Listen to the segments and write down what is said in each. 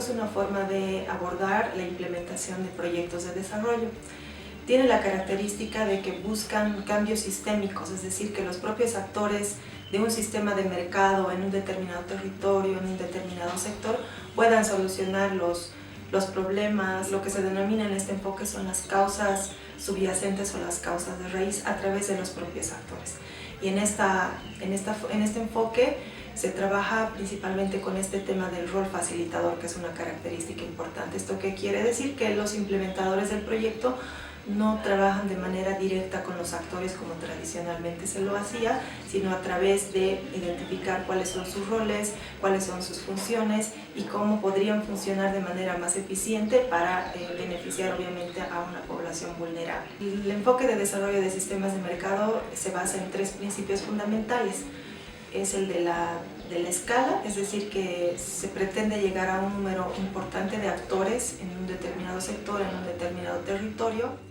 es una forma de abordar la implementación de proyectos de desarrollo. Tiene la característica de que buscan cambios sistémicos, es decir, que los propios actores de un sistema de mercado en un determinado territorio, en un determinado sector, puedan solucionar los problemas. Lo que se denomina en este enfoque son las causas subyacentes o las causas de raíz a través de los propios actores. Y en este enfoque se trabaja principalmente con este tema del rol facilitador, que es una característica importante. ¿Esto qué quiere decir? Que los implementadores del proyecto no trabajan de manera directa con los actores como tradicionalmente se lo hacía, sino a través de identificar cuáles son sus roles, cuáles son sus funciones y cómo podrían funcionar de manera más eficiente para beneficiar obviamente a una población vulnerable. El enfoque de desarrollo de sistemas de mercado se basa en 3 principios fundamentales. Es el de la escala, es decir, que se pretende llegar a un número importante de actores en un determinado sector, en un determinado territorio.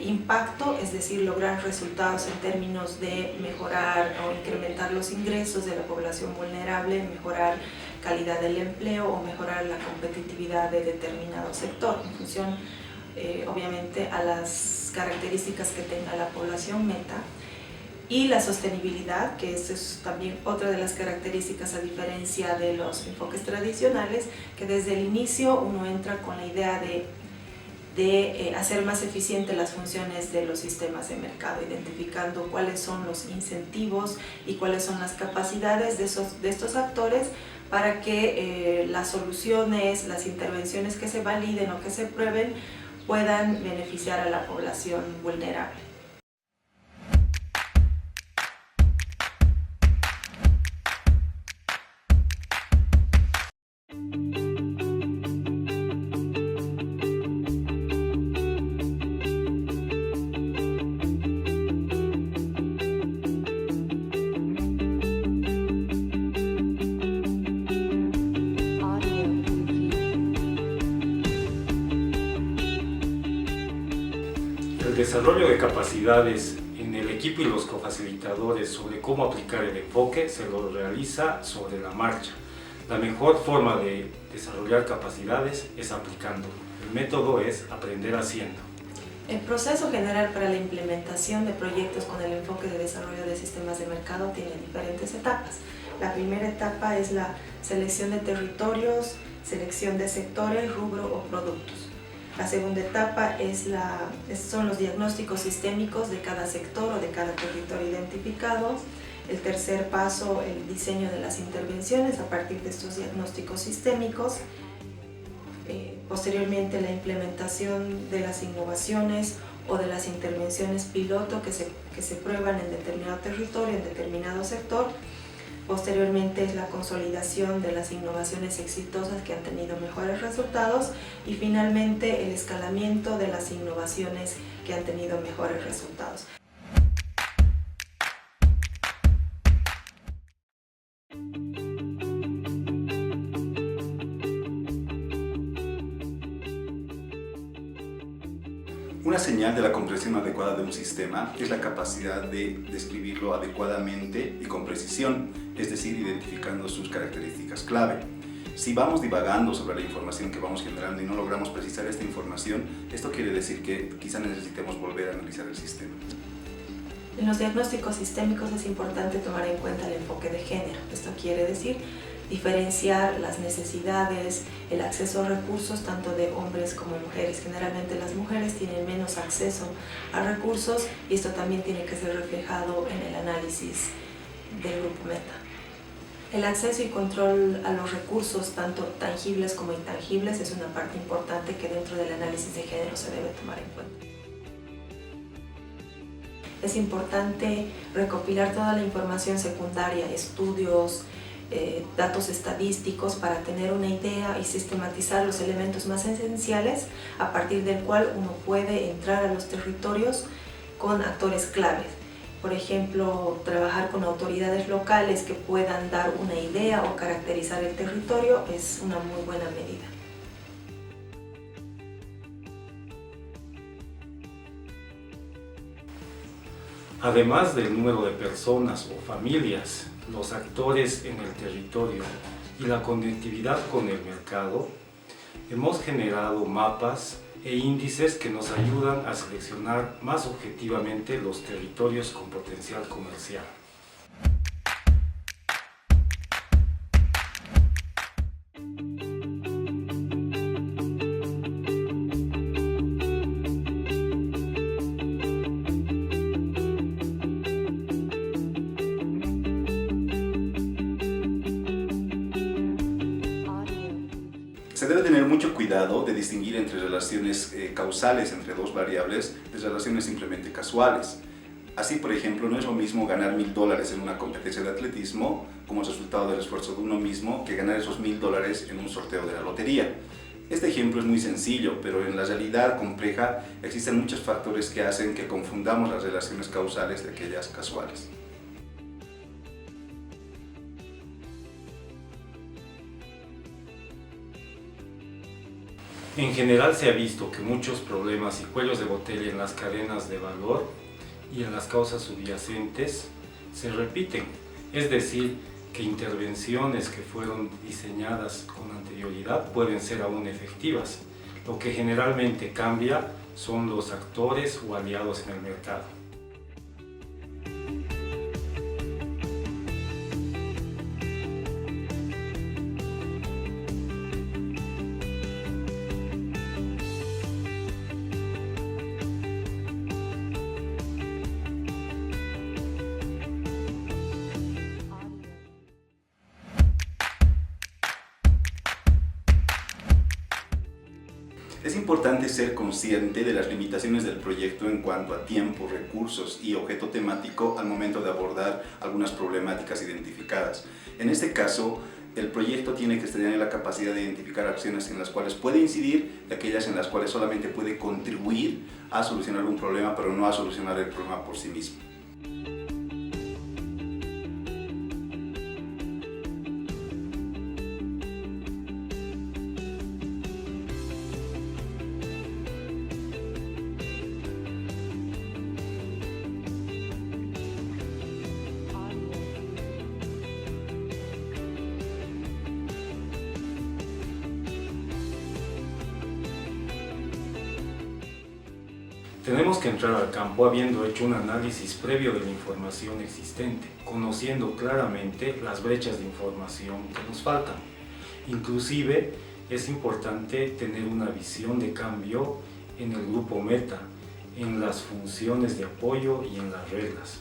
Impacto, es decir, lograr resultados en términos de mejorar o incrementar los ingresos de la población vulnerable, mejorar calidad del empleo o mejorar la competitividad de determinado sector en función, obviamente, a las características que tenga la población meta. Y la sostenibilidad, que eso es también otra de las características a diferencia de los enfoques tradicionales, que desde el inicio uno entra con la idea de hacer más eficientes las funciones de los sistemas de mercado, identificando cuáles son los incentivos y cuáles son las capacidades de estos actores para que las soluciones, las intervenciones que se validen o que se prueben puedan beneficiar a la población vulnerable. El desarrollo de capacidades en el equipo y los cofacilitadores sobre cómo aplicar el enfoque se lo realiza sobre la marcha. La mejor forma de desarrollar capacidades es aplicando. El método es aprender haciendo. El proceso general para la implementación de proyectos con el enfoque de desarrollo de sistemas de mercado tiene diferentes etapas. La primera etapa es la selección de territorios, selección de sectores, rubro o productos. La segunda etapa son los diagnósticos sistémicos de cada sector o de cada territorio identificados. El tercer paso, el diseño de las intervenciones a partir de estos diagnósticos sistémicos. Posteriormente, la implementación de las innovaciones o de las intervenciones piloto que se prueban en determinado territorio, en determinado sector. Posteriormente es la consolidación de las innovaciones exitosas que han tenido mejores resultados y finalmente el escalamiento de las innovaciones que han tenido mejores resultados. Una señal de la comprensión adecuada de un sistema es la capacidad de describirlo adecuadamente y con precisión, es decir, identificando sus características clave. Si vamos divagando sobre la información que vamos generando y no logramos precisar esta información, esto quiere decir que quizá necesitemos volver a analizar el sistema. En los diagnósticos sistémicos es importante tomar en cuenta el enfoque de género. Esto quiere decir diferenciar las necesidades, el acceso a recursos tanto de hombres como mujeres. Generalmente las mujeres tienen menos acceso a recursos y esto también tiene que ser reflejado en el análisis del grupo meta. El acceso y control a los recursos, tanto tangibles como intangibles, es una parte importante que dentro del análisis de género se debe tomar en cuenta. Es importante recopilar toda la información secundaria, estudios, datos estadísticos para tener una idea y sistematizar los elementos más esenciales a partir del cual uno puede entrar a los territorios con actores claves. Por ejemplo, trabajar con autoridades locales que puedan dar una idea o caracterizar el territorio es una muy buena medida. Además del número de personas o familias, los actores en el territorio y la conectividad con el mercado, hemos generado mapas e índices que nos ayudan a seleccionar más objetivamente los territorios con potencial comercial. Se debe tener mucho cuidado de distinguir entre relaciones causales entre dos variables de relaciones simplemente casuales. Así, por ejemplo, no es lo mismo ganar $1000 en una competencia de atletismo como resultado del esfuerzo de uno mismo que ganar esos $1000 en un sorteo de la lotería. Este ejemplo es muy sencillo, pero en la realidad compleja existen muchos factores que hacen que confundamos las relaciones causales de aquellas casuales. En general se ha visto que muchos problemas y cuellos de botella en las cadenas de valor y en las causas subyacentes se repiten, es decir, que intervenciones que fueron diseñadas con anterioridad pueden ser aún efectivas. Lo que generalmente cambia son los actores o aliados en el mercado. Es importante ser consciente de las limitaciones del proyecto en cuanto a tiempo, recursos y objeto temático al momento de abordar algunas problemáticas identificadas. En este caso, el proyecto tiene que tener la capacidad de identificar acciones en las cuales puede incidir y aquellas en las cuales solamente puede contribuir a solucionar un problema, pero no a solucionar el problema por sí mismo. Tenemos que entrar al campo habiendo hecho un análisis previo de la información existente, conociendo claramente las brechas de información que nos faltan. Inclusive, es importante tener una visión de cambio en el grupo meta, en las funciones de apoyo y en las reglas.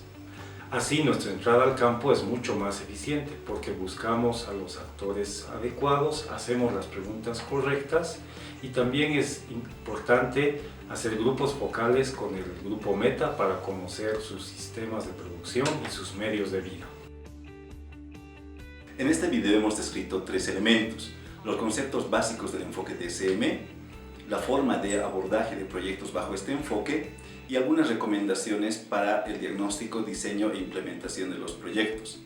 Así, nuestra entrada al campo es mucho más eficiente porque buscamos a los actores adecuados, hacemos las preguntas correctas y también es importante hacer grupos focales con el grupo meta para conocer sus sistemas de producción y sus medios de vida. En este video hemos descrito 3 elementos: los conceptos básicos del enfoque DSM, la forma de abordaje de proyectos bajo este enfoque y algunas recomendaciones para el diagnóstico, diseño e implementación de los proyectos.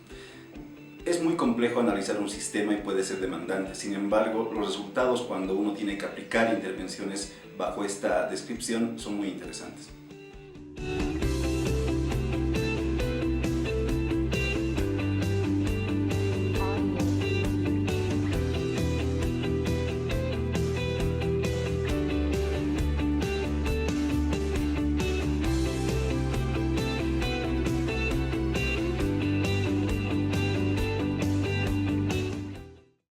Es muy complejo analizar un sistema y puede ser demandante, sin embargo, los resultados cuando uno tiene que aplicar intervenciones bajo esta descripción son muy interesantes.